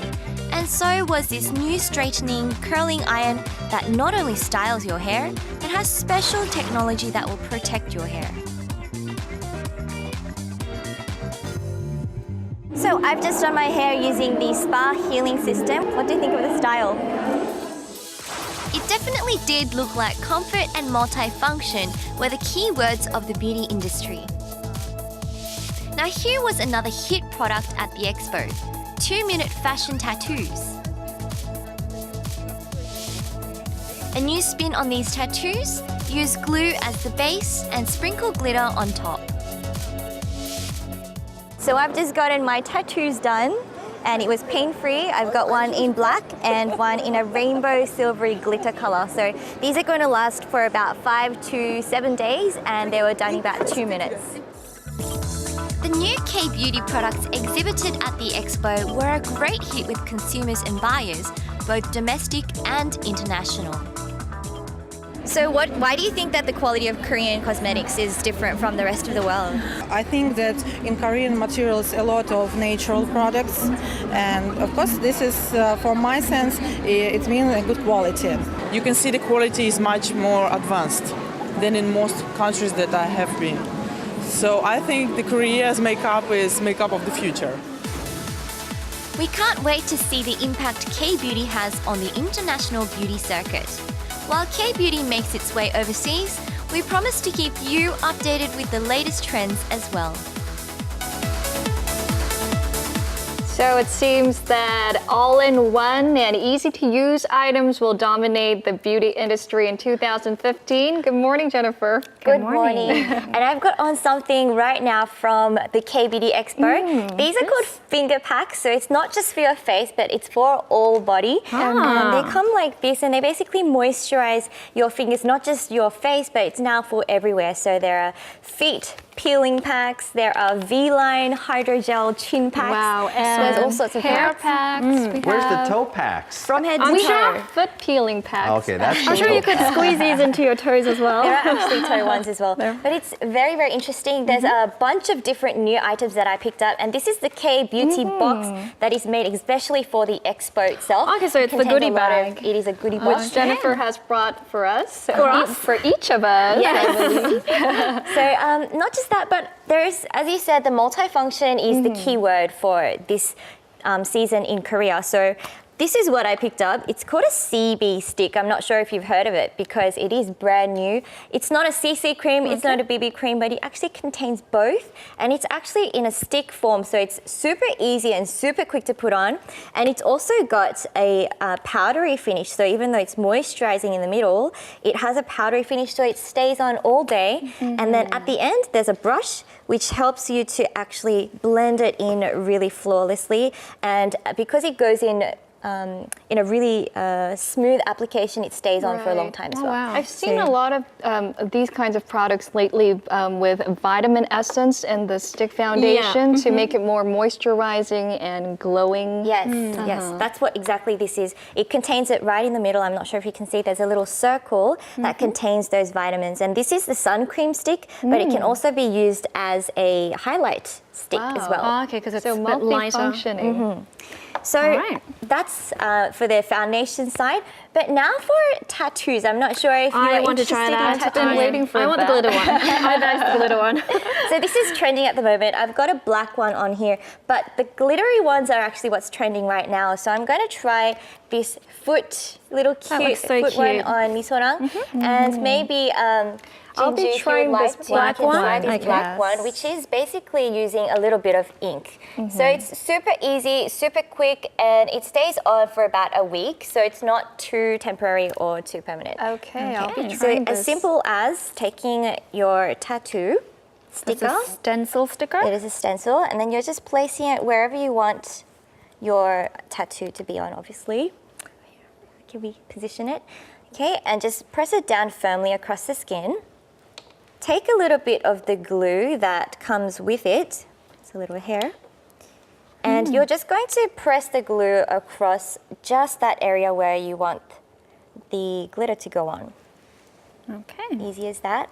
and so was this new straightening, curling iron that not only styles your hair, but has special technology that will protect your hair. So I've just done my hair using the spa healing system. What do you think of the style? It definitely did look like comfort and multi-function were the key words of the beauty industry. Now here was another hit product at the expo: 2-minute fashion tattoos. A new spin on these tattoos: use glue as the base and sprinkle glitter on top. So I've just gotten my tattoos done, and it was pain-free. I've got one in black and one in a rainbow silvery glitter color. So these are going to last for about 5 to 7 days, and they were done in about 2 minutes. The new K-beauty products exhibited at the expo were a great hit with consumers and buyers, both domestic and international. So why do you think that the quality of Korean cosmetics is different from the rest of the world? I think that in Korean materials a lot of natural products, and of course this is, for my sense, it means a good quality. You can see the quality is much more advanced than in most countries that I have been. So I think the Korea's makeup is makeup of the future. We can't wait to see the impact K-beauty has on the international beauty circuit. While K-beauty makes its way overseas, we promise to keep you updated with the latest trends as well. So it seems that all-in-one and easy-to-use items will dominate the beauty industry in 2015. Good morning, Jennifer. Good morning. And I've got on something right now from the K-Beauty Expo. These are called finger packs, so it's not just for your face, but it's for all body. They come like this, and they basically moisturize your fingers, not just your face, but it's now for everywhere. So there are feet peeling packs, there are V-line hydrogel chin packs. Wow, so there's all sorts of hair packs. Where's the toe packs? From head to toe. We have foot peeling packs. Okay, that's I'm sure you could squeeze these into your toes as well. There are actually toe ones as well. But it's very, very interesting. There's a bunch of different new items that I picked up, and this is the K-Beauty box that is made especially for the expo itself. Okay, so it's the goodie bag. It is a goodie box. Which Jennifer has brought for us. For each of us. Yes. So not just that, but there's, as you said, the multifunction is the key word for this season in Korea. So this is what I picked up. It's called a CB stick. I'm not sure if you've heard of it because it is brand new. It's not a CC cream, it's not a BB cream, but it actually contains both. And it's actually in a stick form, so it's super easy and super quick to put on. And it's also got a powdery finish. So even though it's moisturizing in the middle, it has a powdery finish, so it stays on all day. And then at the end, there's a brush which helps you to actually blend it in really flawlessly. And because it goes in a really smooth application, it stays on for a long time as well. I've seen a lot of these kinds of products lately with vitamin essence and the stick foundation to make it more moisturizing and glowing. Yes, yes, that's what exactly this is. It contains it right in the middle. I'm not sure if you can see, there's a little circle that contains those vitamins. And this is the sun cream stick, but it can also be used as a highlight stick as well. Oh, okay, because it's so multifunctioning. So that's for the foundation side. But now for tattoos, I'm not sure if you're want to interested try that. in tattoos. I've been waiting for I want the glitter one. I like the glitter one. So this is trending at the moment. I've got a black one on here, but the glittery ones are actually what's trending right now. So I'm going to try this little cute foot one on Misorang, and maybe I'll be trying this black one, which is basically using a little bit of ink. So it's super easy, super quick, and it stays on for about a week. So it's not too temporary or too permanent. Okay, I'll be So trying this. as simple as taking your tattoo sticker. It's a stencil sticker? It is a stencil, and then you're just placing it wherever you want your tattoo to be on, obviously. Can we position it? Okay, and just press it down firmly across the skin. Take a little bit of the glue that comes with it. It's a little hair. And you're just going to press the glue across just that area where you want the glitter to go on. Okay. Easy as that.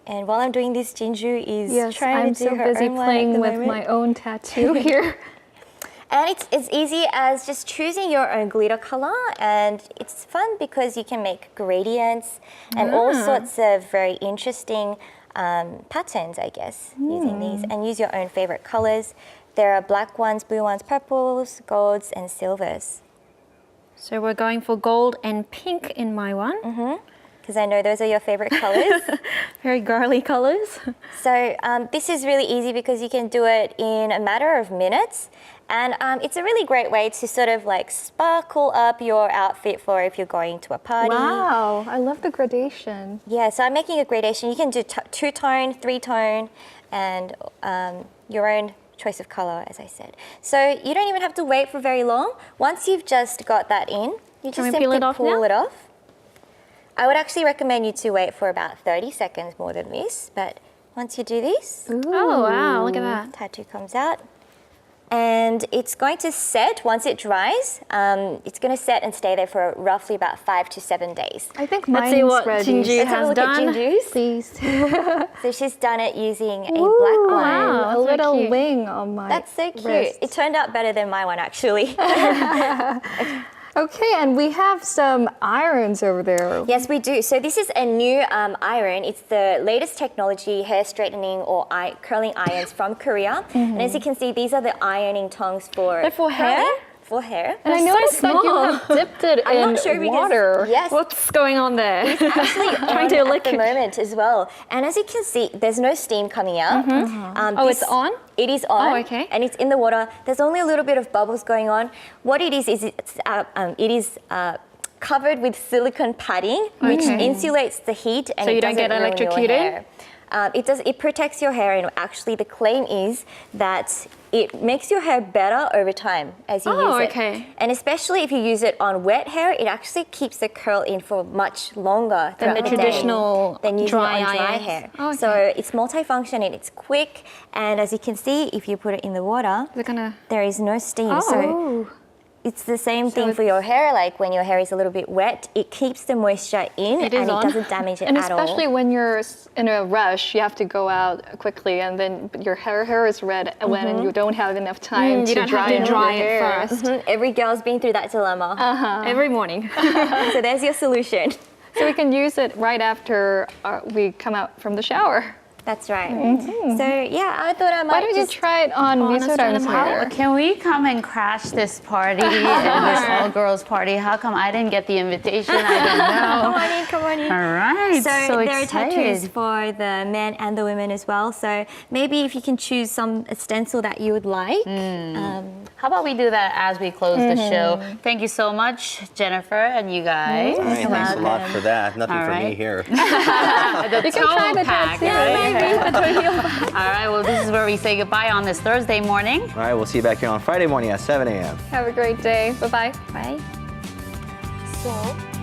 And while I'm doing this, Jinju is trying I'm to do so her busy own one playing at the with moment. my own tattoo here. And it's as easy as just choosing your own glitter color, and it's fun because you can make gradients and all sorts of very interesting patterns, I guess, using these, and use your own favorite colors. There are black ones, blue ones, purples, golds, and silvers. So we're going for gold and pink in my one. Because I know those are your favorite colors. Very girly colors. So this is really easy because you can do it in a matter of minutes. And it's a really great way to sort of like sparkle up your outfit for if you're going to a party. Wow, I love the gradation. Yeah, so I'm making a gradation. You can do two-tone, three-tone, and your own choice of color, as I said. So you don't even have to wait for very long. Once you've just got that in, you just simply pull it off. I would actually recommend you to wait for about 30 seconds more than this, but once you do this, oh wow, look at that. Tattoo comes out. And it's going to set once it dries. It's going to set and stay there for roughly about 5 to 7 days. I think Let's see what Jinju has done. Please. So she's done it using a black one. Wow, a little wing on my That's so cute. wrist. It turned out better than my one, actually. Okay, and we have some irons over there. Yes, we do. So this is a new iron. It's the latest technology hair straightening or curling irons from Korea. And as you can see, these are the ironing tongs for hair? For hair. And I noticed that you have dipped it in water. Yes. What's going on there? It's actually trying to on at the moment as well. And as you can see, there's no steam coming out. It's on? It is on. Oh, okay. And it's in the water. There's only a little bit of bubbles going on. What it is it is covered with silicone padding, which insulates the heat and so it you don't doesn't get ruin electrocuted? your hair. It protects your hair, and actually the claim is that it makes your hair better over time as you use it. Okay. And especially if you use it on wet hair, it actually keeps the curl in for much longer than the traditional than using dry it on dry irons. hair. Okay. So it's multifunction and it's quick. And as you can see, if you put it in the water, there is no steam. So it's the same thing for your hair. Like when your hair is a little bit wet, it keeps the moisture in and it doesn't damage it and at all. And especially when you're in a rush, you have to go out quickly, and then your hair is red when you don't have enough time to dry it first. Every girl's been through that dilemma. Every morning. So there's your solution. So we can use it right after we come out from the shower. That's right. So yeah, I thought I might. Why don't you try it on Misoran's hair? Can we come and crash this party, this all-girls party? How come I didn't get the invitation? I don't know. Come on in. All right. So there are excited. tattoos for the men and the women as well. So maybe if you can choose some stencil that you would like. How about we do that as we close the show? Thank you so much, Jennifer, and you guys. All right, thanks a lot for that. Nothing for me here. The You can try the pack, tattoo. right? All right, well, this is where we say goodbye on this Thursday morning. All right, we'll see you back here on Friday morning at 7 a.m. Have a great day. Bye-bye. Bye. So.